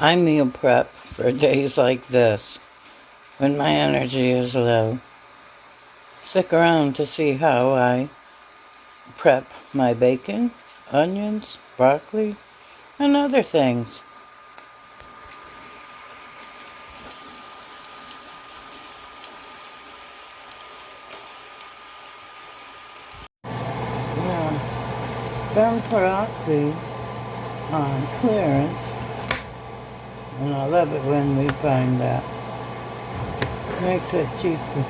I meal prep for days like this, when my energy is low. Stick around to see how I prep my bacon, onions, broccoli, and other things. Yeah, found broccoli on clearance, and I love it when we find that. Makes it cheaper.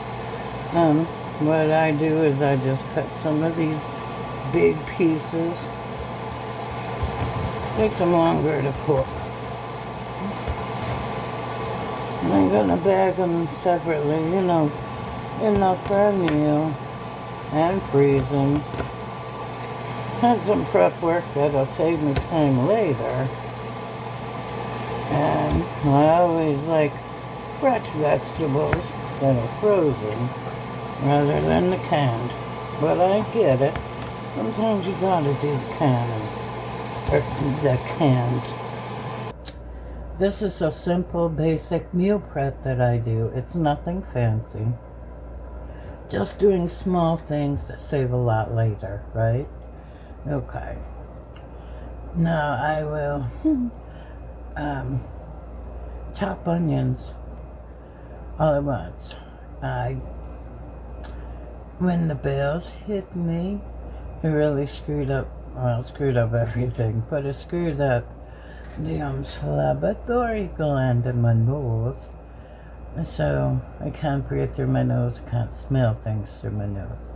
What I do is I just cut some of these big pieces. Takes them longer to cook. And I'm gonna bag them separately, enough for a meal and freeze them. And some prep work that'll save me time later. And I always like fresh vegetables that are frozen rather than the canned. But I get it. Sometimes you gotta do the cans. This is a simple, basic meal prep that I do. It's nothing fancy. Just doing small things that save a lot later, right? Okay. Now I will chop onions all at once. When the bills hit me, it really screwed up everything, but it screwed up the salivary gland in my nose. So I can't breathe through my nose, can't smell things through my nose.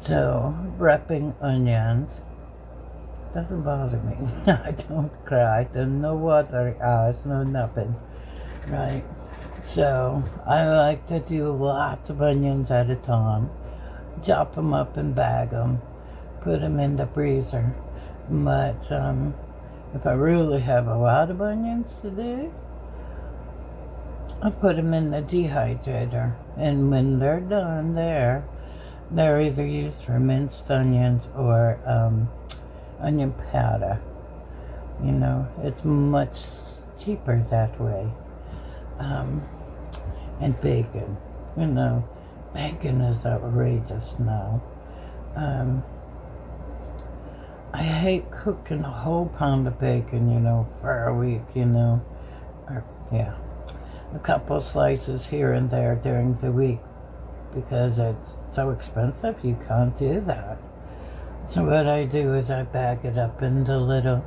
So repping onions doesn't bother me. I don't cry, there's no watery eyes, no nothing, right? So I like to do lots of onions at a time, chop them up and bag them, put them in the freezer. But if I really have a lot of onions to do, I put them in the dehydrator. And when they're done they're either used for minced onions or onion powder. It's much cheaper that way. And bacon. Bacon is outrageous now. I hate cooking a whole pound of bacon, for a week, a couple slices here and there during the week, because it's so expensive, you can't do that. So what I do is I bag it up into little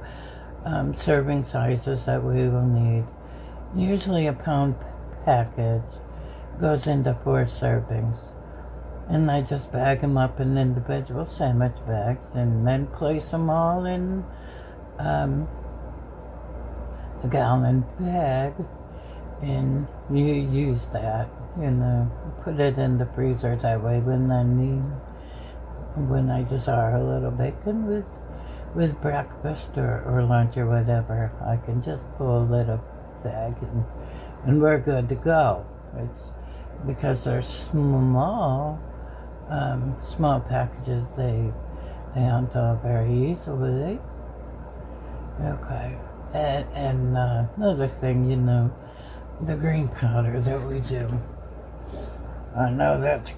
serving sizes that we will need. Usually a pound package goes into 4 servings. And I just bag them up in individual sandwich bags and then place them all in a gallon bag. And you use that, put it in the freezer. That way when I desire a little bacon with breakfast or lunch or whatever, I can just pull a little bag and we're good to go. It's because they're small packages, they unthaw very easily. Okay. And another thing, the green powder that we do. I know that's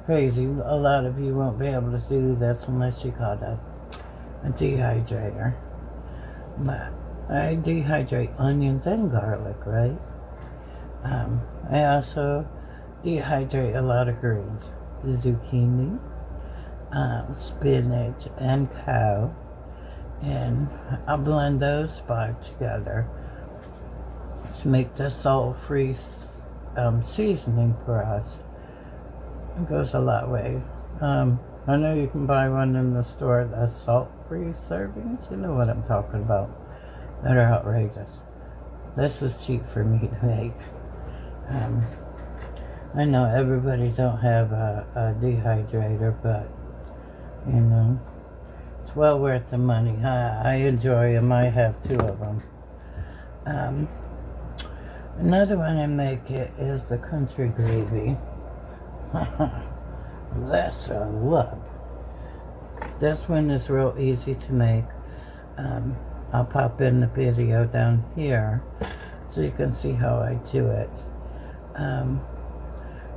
crazy. A lot of you won't be able to do this unless you got a dehydrator. But I dehydrate onions and garlic, right? I also dehydrate a lot of greens. Zucchini, spinach, and kale. And I'll blend those 5 together to make the salt-free seasoning for us. It goes a long way. I know you can buy one in the store that's salt-free servings. You know what I'm talking about. That are outrageous. This is cheap for me to make. I know everybody don't have a dehydrator, but it's well worth the money. I enjoy them. I have 2 of them. Another one I make is the country gravy. That's a love. This one is real easy to make. I'll pop in the video down here so you can see how I do it.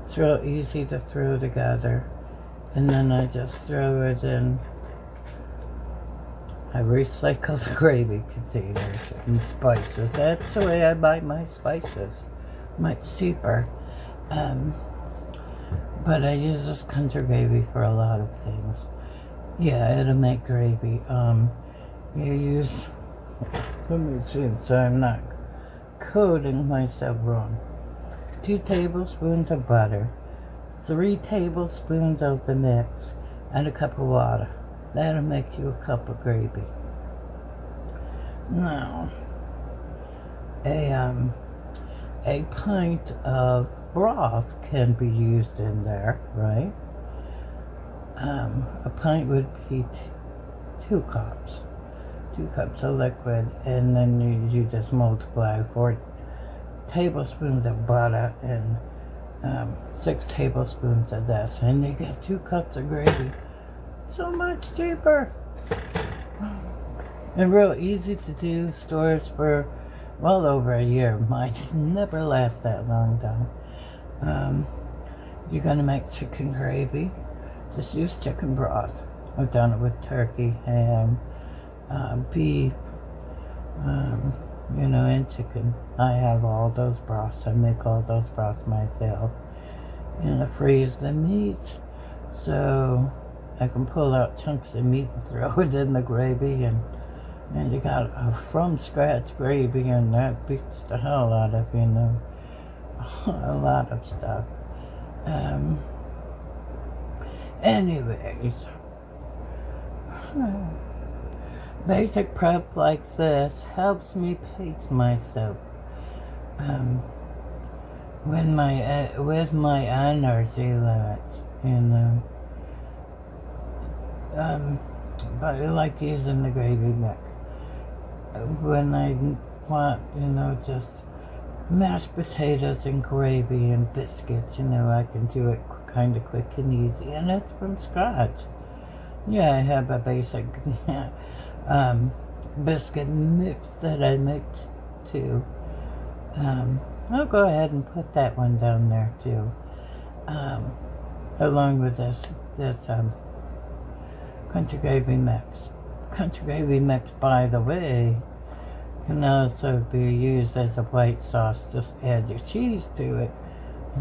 It's real easy to throw together, and then I just throw it in. I recycle the gravy containers and spices. That's the way I buy my spices. Much cheaper. But I use this country gravy for a lot of things. Yeah, it'll make gravy. You use, let me see so I'm not coding myself wrong. 2 tablespoons of butter, 3 tablespoons of the mix, and a cup of water. That'll make you a cup of gravy. Now, a pint of broth can be used in there, right? A pint would be 2 cups. 2 cups of liquid, and then you just multiply 4 tablespoons of butter and 6 tablespoons of this, and you get 2 cups of gravy. So much cheaper and real easy to do. Stores for well over a year. Mine never last that long though. You're gonna make chicken gravy, just use chicken broth. I've done it with turkey, ham, beef, and chicken. I have all those broths. I make all those broths myself, and I freeze the meat so I can pull out chunks of meat and throw it in the gravy, and you got a from scratch gravy, and that beats the hell out of a lot of stuff. Anyways, basic prep like this helps me pace myself with my energy limits, but I like using the gravy mix when I want, just mashed potatoes and gravy and biscuits. I can do it kind of quick and easy, and it's from scratch. Yeah, I have a basic biscuit mix that I make too. I'll go ahead and put that one down there too, along with this country gravy mix. Country gravy mix, by the way, can also be used as a white sauce. Just add your cheese to it,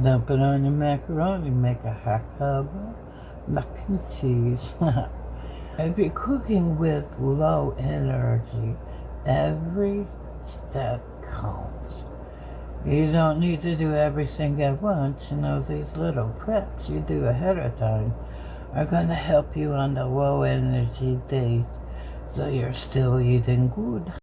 dump it on your macaroni, make a heck of mac and cheese. If you're cooking with low energy, every step counts. You don't need to do everything at once. These little preps you do ahead of time are going to help you on the low energy days, so you're still eating good.